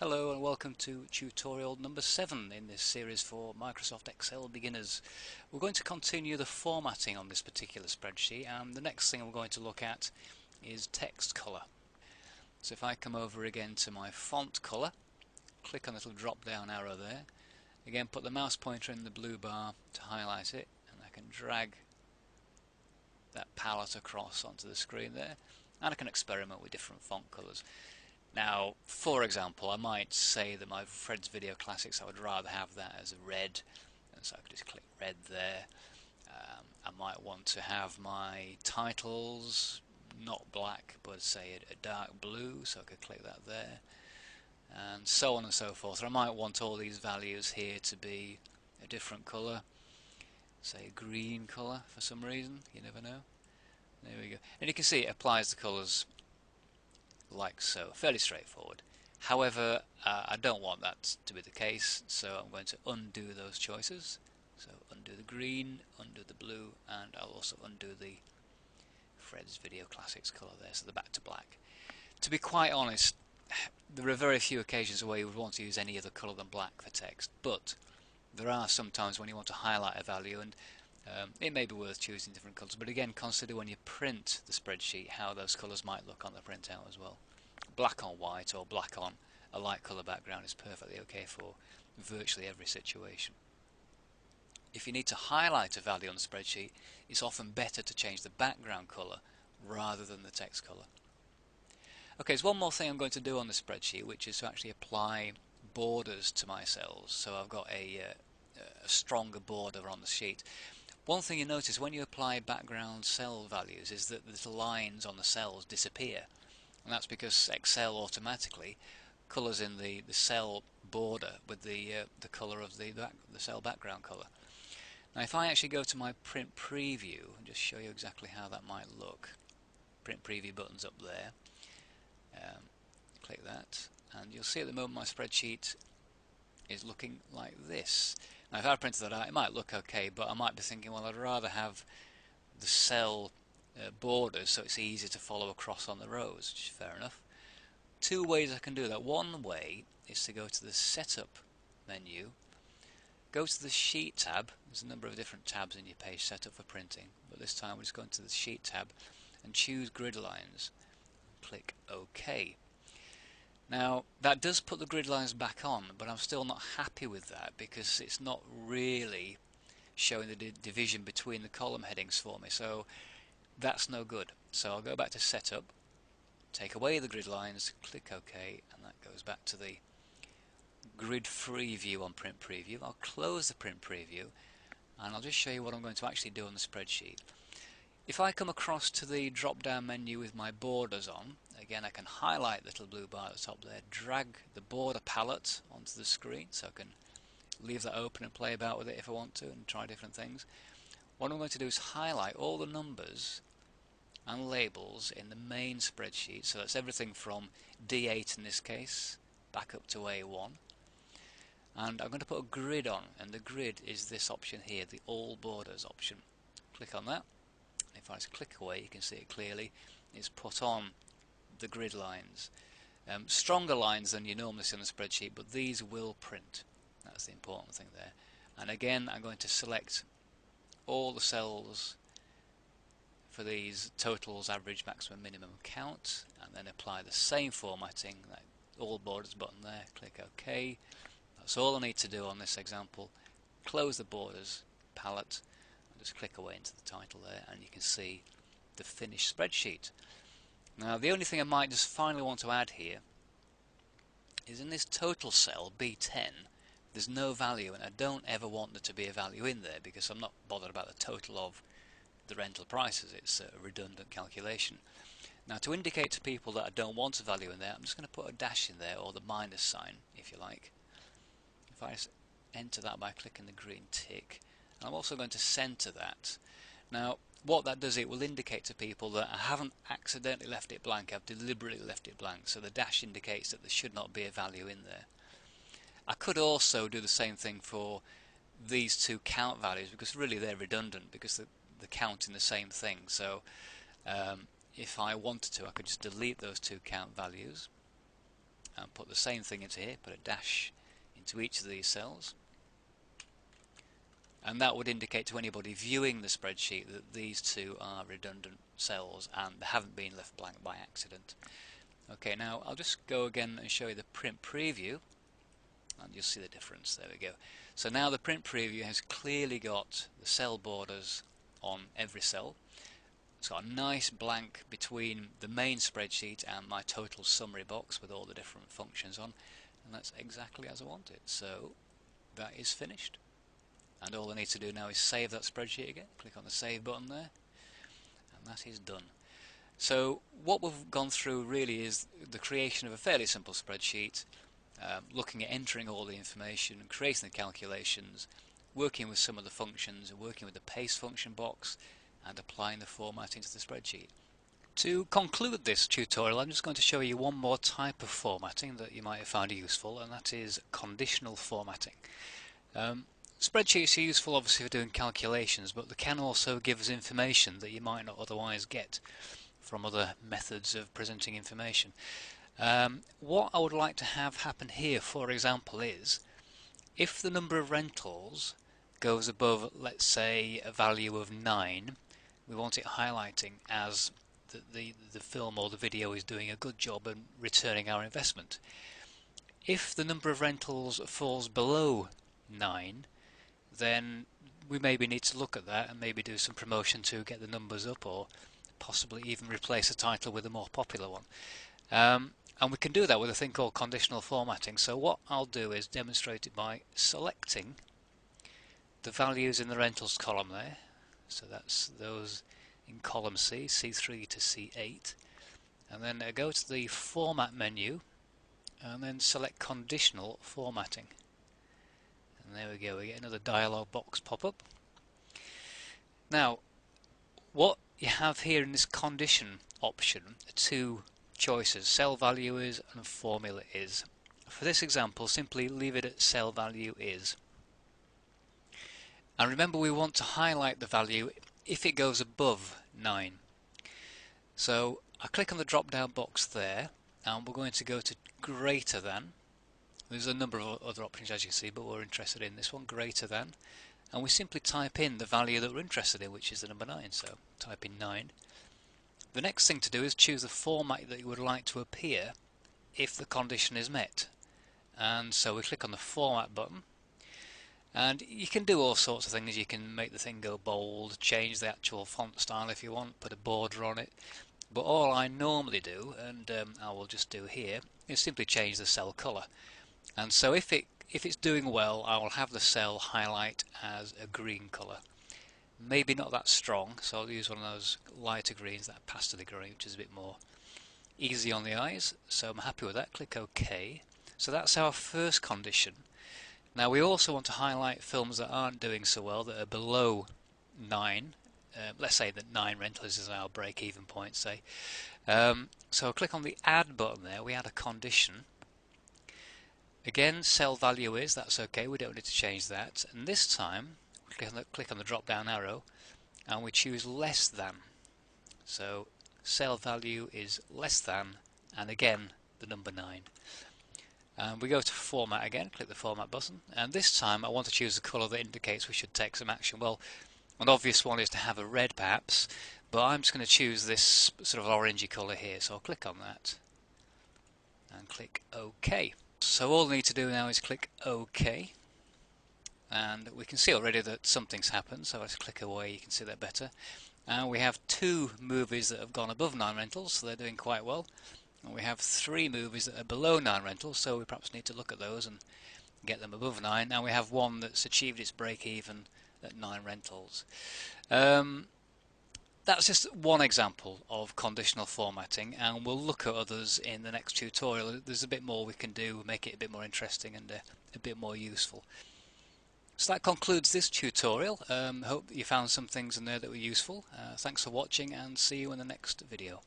Hello and welcome to tutorial number 7 in this series for Microsoft Excel beginners. We're going to continue the formatting on this particular spreadsheet, and the next thing we're going to look at is text color. So if I come over again to my font color, click on the little drop down arrow there, again put the mouse pointer in the blue bar to highlight it, and I can drag that palette across onto the screen there, and I can experiment with different font colors. Now, for example, I might say that my Fred's Video Classics, I would rather have that as a red, and so I could just click red there. I might want to have my titles not black, but say a dark blue, so I could click that there, and so on and so forth. Or I might want all these values here to be a different colour, say a green colour for some reason, you never know. There we go. And you can see it applies the colours like so, fairly straightforward. However, I don't want that to be the case, so I'm going to undo those choices. So undo the green, undo the blue, and I'll also undo the Fred's Video Classics colour there, so they're back to black. To be quite honest, there are very few occasions where you would want to use any other colour than black for text, but there are some times when you want to highlight a value, and it may be worth choosing different colours, but again, consider when you print the spreadsheet how those colours might look on the printout as well. Black on white or black on a light colour background is perfectly okay for virtually every situation. If you need to highlight a value on the spreadsheet, it's often better to change the background colour rather than the text colour. Okay, there's one more thing I'm going to do on the spreadsheet, which is to actually apply borders to my cells, so I've got a stronger border on the sheet. One thing you notice when you apply background cell values is that the little lines on the cells disappear, and that's because Excel automatically colours in the cell border with the colour of the cell background colour. Now if I actually go to my print preview and just show you exactly how that might look, print preview button's up there, click that, and you'll see at the moment my spreadsheet is looking like this. Now if I printed that out, it might look okay, but I might be thinking, well, I'd rather have the cell borders so it's easy to follow across on the rows, which is fair enough. Two ways I can do that. One way is to go to the Setup menu, go to the Sheet tab. There's a number of different tabs in your page set up for printing, but this time we're just going to the Sheet tab and choose Grid Lines. Click OK. Now that does put the grid lines back on, but I'm still not happy with that because it's not really showing the division between the column headings for me, so that's no good. So I'll go back to Setup, take away the grid lines, click OK, and that goes back to the grid-free view on Print Preview. I'll close the Print Preview, and I'll just show you what I'm going to actually do on the spreadsheet. If I come across to the drop-down menu with my borders on, again I can highlight the little blue bar at the top there, drag the border palette onto the screen, so I can leave that open and play about with it if I want to and try different things. What I'm going to do is highlight all the numbers and labels in the main spreadsheet, so that's everything from D8 in this case back up to A1, and I'm going to put a grid on, and the grid is this option here, the All Borders option. Click on that. If I just click away, you can see it clearly. It's put on the grid lines. Stronger lines than you normally see on the spreadsheet, but these will print. That's the important thing there. And again, I'm going to select all the cells for these totals, average, maximum, minimum, count, and then apply the same formatting, that All Borders button there, click OK. That's all I need to do on this example. Close the borders palette, just click away into the title there, and you can see the finished spreadsheet. Now the only thing I might just finally want to add here is in this total cell B10 there's no value, and I don't ever want there to be a value in there because I'm not bothered about the total of the rental prices. It's a redundant calculation. Now to indicate to people that I don't want a value in there, I'm just going to put a dash in there, or the minus sign if you like. If I just enter that by clicking the green tick, I'm also going to center that. Now what that does, it will indicate to people that I haven't accidentally left it blank, I've deliberately left it blank, so the dash indicates that there should not be a value in there. I could also do the same thing for these two count values because really they're redundant because they're counting the same thing, so if I wanted to I could just delete those two count values, and put the same thing into here, put a dash into each of these cells, and that would indicate to anybody viewing the spreadsheet that these two are redundant cells and they haven't been left blank by accident. Okay, now I'll just go again and show you the print preview, and you'll see the difference. There we go. So now the print preview has clearly got the cell borders on every cell. It's got a nice blank between the main spreadsheet and my total summary box with all the different functions on, and that's exactly as I want it. So that is finished, and all I need to do now is save that spreadsheet again. Click on the save button there, and that is done. So what we've gone through really is the creation of a fairly simple spreadsheet, looking at entering all the information, creating the calculations, working with some of the functions, working with the paste function box, and applying the formatting to the spreadsheet. To conclude this tutorial, I'm just going to show you one more type of formatting that you might have found useful, and that is conditional formatting. Spreadsheets are useful obviously for doing calculations, but they can also give us information that you might not otherwise get from other methods of presenting information. What I would like to have happen here, for example, is if the number of rentals goes above, let's say, a value of 9, we want it highlighting as the film or the video is doing a good job in returning our investment. If the number of rentals falls below 9, then we maybe need to look at that and maybe do some promotion to get the numbers up, or possibly even replace a title with a more popular one. And we can do that with a thing called conditional formatting. So what I'll do is demonstrate it by selecting the values in the rentals column there. So that's those in column C, C3 to C8. And then go to the format menu and then select conditional formatting. And there we go, we get another dialog box pop up. Now, what you have here in this condition option are two choices: cell value is and formula is. For this example, simply leave it at cell value is. And remember, we want to highlight the value if it goes above 9. So I click on the drop down box there, and we're going to go to greater than. There's a number of other options as you see, but we're interested in this one, greater than, and we simply type in the value that we're interested in, which is the number 9. So type in 9. The next thing to do is choose the format that you would like to appear if the condition is met. And so we click on the format button, and you can do all sorts of things. You can make the thing go bold, change the actual font style if you want, put a border on it. But all I normally do, and I will just do here, is simply change the cell colour. And so if it's doing well, I will have the cell highlight as a green colour. Maybe not that strong, so I'll use one of those lighter greens, that pastel green, which is a bit more easy on the eyes. So I'm happy with that. Click OK. So that's our first condition. Now we also want to highlight films that aren't doing so well, that are below 9. Let's say that 9 rentals is our break-even point, say. So I'll click on the Add button there. We add a condition. Again, cell value is, that's okay, we don't need to change that. And this time, click on the drop-down arrow, and we choose less than. So cell value is less than, and again, the number 9. And we go to format again, click the format button, and this time I want to choose a colour that indicates we should take some action. Well, an obvious one is to have a red perhaps, but I'm just going to choose this sort of orangey colour here, so I'll click on that and click OK. So all I need to do now is click OK, and we can see already that something's happened. So let's click away, you can see that better. And we have 2 movies that have gone above 9 rentals, so they're doing quite well. And we have 3 movies that are below 9 rentals, so we perhaps need to look at those and get them above 9. And we have one that's achieved its break even at 9 rentals. That's just one example of conditional formatting, and we'll look at others in the next tutorial. There's a bit more we can do, make it a bit more interesting and a bit more useful. So that concludes this tutorial. Hope that you found some things in there that were useful. Thanks for watching, and see you in the next video.